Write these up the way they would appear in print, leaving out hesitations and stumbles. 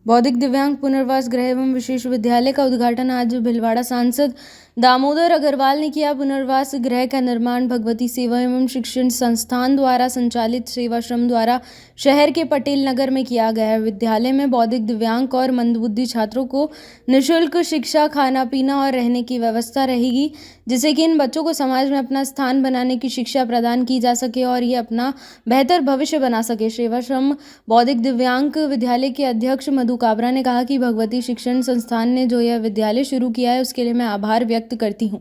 बौद्धिक दिव्यांग पुनर्वास गृह एवं विशेष विद्यालय का उद्घाटन आज भीलवाड़ा सांसद दामोदर अग्रवाल ने किया। पुनर्वास गृह का निर्माण भगवती सेवा एवं शिक्षण संस्थान द्वारा संचालित सेवाश्रम द्वारा शहर के पटेल नगर में किया गया है। विद्यालय में बौद्धिक दिव्यांग और मंदबुद्धि छात्रों को निःशुल्क शिक्षा, खाना पीना और रहने की व्यवस्था रहेगी, जिससे कि इन बच्चों को समाज में अपना स्थान बनाने की शिक्षा प्रदान की जा सके और ये अपना बेहतर भविष्य बना सके। सेवाश्रम बौद्धिक दिव्यांग विद्यालय के अध्यक्ष मधु काबरा ने कहा कि भगवती शिक्षण संस्थान ने जो यह विद्यालय शुरू किया है उसके लिए मैं आभार व्यक्त करती हूँ।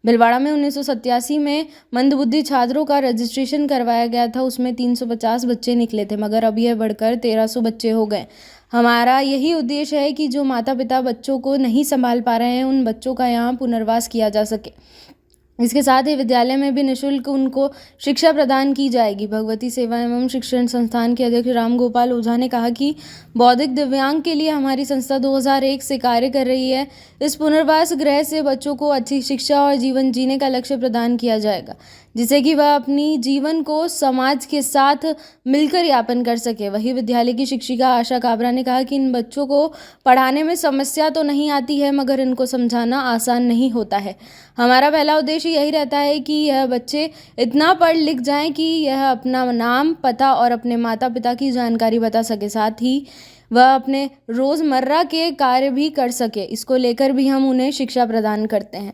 भीलवाड़ा में 1987 में मंदबुद्धि छात्रों का रजिस्ट्रेशन करवाया गया था, उसमें 350 बच्चे निकले थे, मगर अब यह बढ़कर 1300 बच्चे हो गए। हमारा यही उद्देश्य है कि जो माता पिता बच्चों को नहीं संभाल पा रहे हैं उन बच्चों का यहाँ पुनर्वास किया जा सके। इसके साथ ही विद्यालय में भी निःशुल्क उनको शिक्षा प्रदान की जाएगी। भगवती सेवा एवं शिक्षण संस्थान के अध्यक्ष राम गोपाल ओझा ने कहा कि बौद्धिक दिव्यांग के लिए हमारी संस्था 2001 से कार्य कर रही है। इस पुनर्वास गृह से बच्चों को अच्छी शिक्षा और जीवन जीने का लक्ष्य प्रदान किया जाएगा, जिससे कि वह अपनी जीवन को समाज के साथ मिलकर यापन कर सके। वही विद्यालय की शिक्षिका आशा काबरा ने कहा कि इन बच्चों को पढ़ाने में समस्या तो नहीं आती है, मगर इनको समझाना आसान नहीं होता है। हमारा पहला उद्देश्य यही रहता है कि यह बच्चे इतना पढ़ लिख जाएं कि यह अपना नाम, पता और अपने माता पिता की जानकारी बता सके, साथ ही वह अपने रोज़मर्रा के कार्य भी कर सके। इसको लेकर भी हम उन्हें शिक्षा प्रदान करते हैं।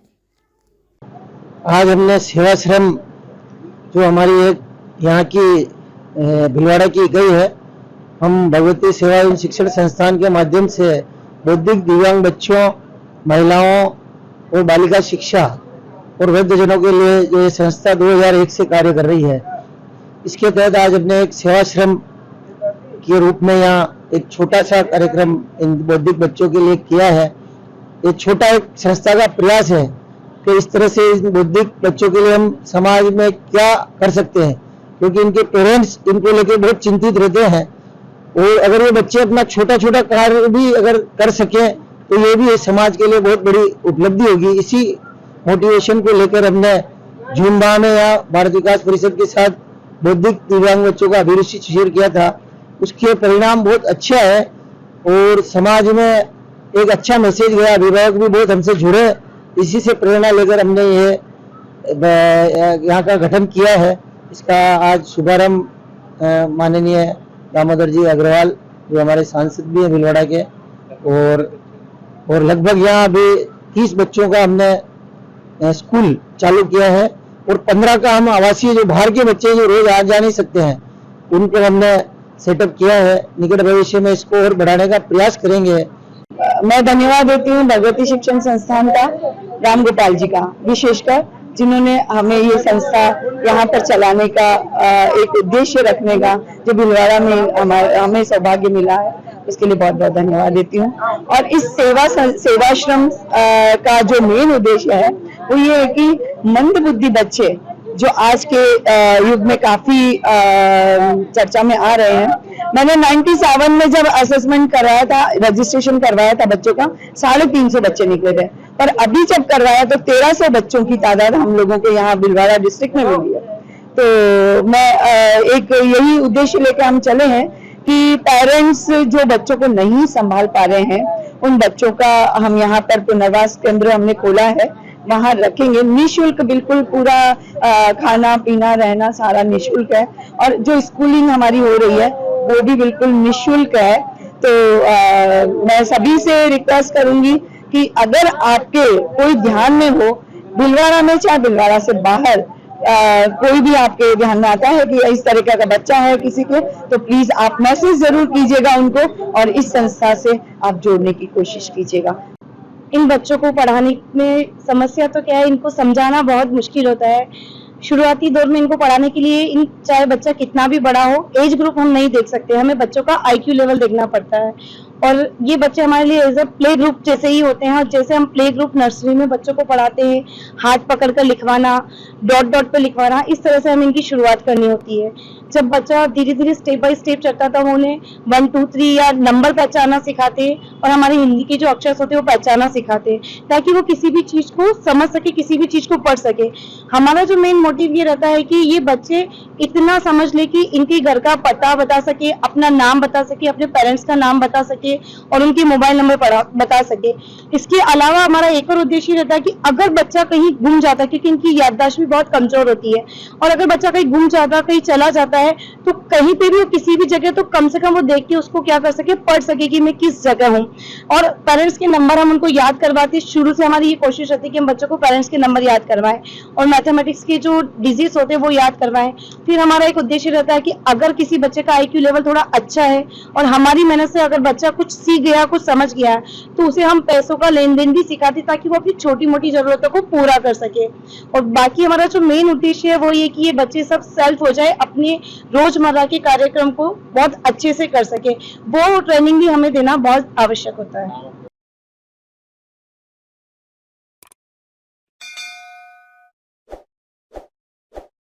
आज हमने सेवाश्रम जो हमारी एक यहाँ की भीलवाड़ा की गई है, हम भगवती सेवा एवं शिक्षण संस्थान के माध्यम से बौद्धिक दिव्यांग बच्चों, महिलाओं और बालिका शिक्षा और वृद्धजनों के लिए ये संस्था 2001 से कार्य कर रही है। इसके तहत आज हमने एक सेवाश्रम के रूप में यहाँ एक छोटा सा कार्यक्रम इन बौद्धिक बच्चों के लिए किया है। ये छोटा एक संस्था का प्रयास है कि इस तरह से इन बौद्धिक बच्चों के लिए हम समाज में क्या कर सकते हैं, क्योंकि इनके पेरेंट्स इनको लेकर बहुत चिंतित रहते हैं और अगर ये बच्चे अपना छोटा छोटा कार्य भी अगर कर सकें तो ये भी समाज के लिए बहुत बड़ी उपलब्धि होगी। इसी मोटिवेशन को लेकर हमने जून माह में यहाँ भारत विकास परिषद के साथ बौद्धिक दिव्यांग बच्चों का अभिरुचि शिविर किया था। उसके परिणाम बहुत अच्छा है और समाज में एक अच्छा मैसेज गया, अभिभावक भी बहुत हमसे जुड़े। इसी से प्रेरणा लेकर हमने ये यहाँ का गठन किया है। इसका आज शुभारंभ माननीय दामोदर जी अग्रवाल जो हमारे सांसद भी हैं भीलवाड़ा के, और लगभग यहाँ अभी 30 बच्चों का हमने स्कूल चालू किया है और 15 का हम आवासीय जो बाहर के बच्चे जो रोज आ जा नहीं सकते हैं उनको हमने सेटअप किया है। निकट भविष्य में इसको और बढ़ाने का प्रयास करेंगे। मैं धन्यवाद देती हूँ भगवती शिक्षण संस्थान का, राम गोपाल जी का विशेषकर, जिन्होंने हमें ये संस्था यहाँ पर चलाने का एक उद्देश्य रखने का जो भीलवाड़ा में हमें सौभाग्य मिला है, उसके लिए बहुत बहुत धन्यवाद देती हूँ। और इस सेवाश्रम का जो मेन उद्देश्य है वो ये है कि मंदबुद्धि बच्चे जो आज के युग में काफी चर्चा में आ रहे हैं। मैंने 97 में जब असेसमेंट करवाया था, रजिस्ट्रेशन करवाया था बच्चों का, 350 बच्चे निकले थे, पर अभी जब करवाया तो 1300 बच्चों की तादाद हम लोगों को यहाँ भीलवाड़ा डिस्ट्रिक्ट में मिली है। तो मैं एक यही उद्देश्य लेकर हम चले हैं कि पेरेंट्स जो बच्चों को नहीं संभाल पा रहे हैं उन बच्चों का हम यहाँ पर पुनर्वास केंद्र हमने खोला है, वहां रखेंगे निःशुल्क, बिल्कुल पूरा खाना पीना रहना सारा निःशुल्क है और जो स्कूलिंग हमारी हो रही है वो भी बिल्कुल निःशुल्क है। तो मैं सभी से रिक्वेस्ट करूंगी कि अगर आपके कोई ध्यान में हो, भीलवाड़ा में चाहे भीलवाड़ा से बाहर कोई भी आपके ध्यान में आता है कि इस तरह का बच्चा है किसी के, तो प्लीज आप मैसेज जरूर कीजिएगा उनको और इस संस्था से आप जोड़ने की कोशिश कीजिएगा। इन बच्चों को पढ़ाने में समस्या तो क्या है, इनको समझाना बहुत मुश्किल होता है। शुरुआती दौर में इनको पढ़ाने के लिए चाहे बच्चा कितना भी बड़ा हो, एज ग्रुप हम नहीं देख सकते, हमें बच्चों का आईक्यू लेवल देखना पड़ता है और ये बच्चे हमारे लिए एज अ प्ले ग्रुप जैसे ही होते हैं। और जैसे हम प्ले ग्रुप नर्सरी में बच्चों को पढ़ाते हैं, हाथ पकड़कर लिखवाना, डॉट डॉट पे लिखवाना, इस तरह से हमें इनकी शुरुआत करनी होती है। जब बच्चा धीरे धीरे स्टेप बाय स्टेप चलता था, हम उन्हें 1 2 3 या नंबर पहचाना सिखाते और हमारे हिंदी के जो अक्षर होते हैं वो पहचाना सिखाते, ताकि वो किसी भी चीज को समझ सके, किसी भी चीज को पढ़ सके। हमारा जो मेन मोटिव ये रहता है कि ये बच्चे इतना समझ ले कि इनके घर का पता बता सके, अपना नाम बता सके, अपने पेरेंट्स का नाम बता सके, सके और उनके मोबाइल नंबर बता सके। इसके अलावा हमारा एक और उद्देश्य रहता है कि अगर बच्चा कहीं गुम जाता है, क्योंकि इनकी याददाश्त भी बहुत कमजोर होती है, और अगर बच्चा कहीं गुम जाता है, कहीं चला जाता है, तो कहीं पे भी वो किसी भी जगह, तो कम से कम वो देख के उसको क्या कर सके, पढ़ सके कि मैं किस जगह हूँ। और पेरेंट्स के नंबर हम उनको याद करवाते हैं। शुरू से हमारी ये कोशिश रहती है कि हम बच्चों को पेरेंट्स के नंबर याद करवाएं और मैथमेटिक्स के जो डिजिट्स होते हैं वो याद करवाएं। फिर हमारा एक उद्देश्य रहता है कि अगर किसी बच्चे का IQ लेवल थोड़ा अच्छा है और हमारी मेहनत से अगर बच्चा कुछ सीख गया, कुछ समझ गया, तो उसे हम पैसों का लेन देन भी सिखाते ताकि वो अपनी छोटी मोटी जरूरतों को पूरा कर सके। और बाकी हमारा जो मेन उद्देश्य है वो ये कि ये बच्चे सब सेल्फ हो जाए, अपने रोजमर्रा के कार्यक्रम को बहुत अच्छे से कर सके। वो ट्रेनिंग भी हमें देना बहुत आवश्यक होता है।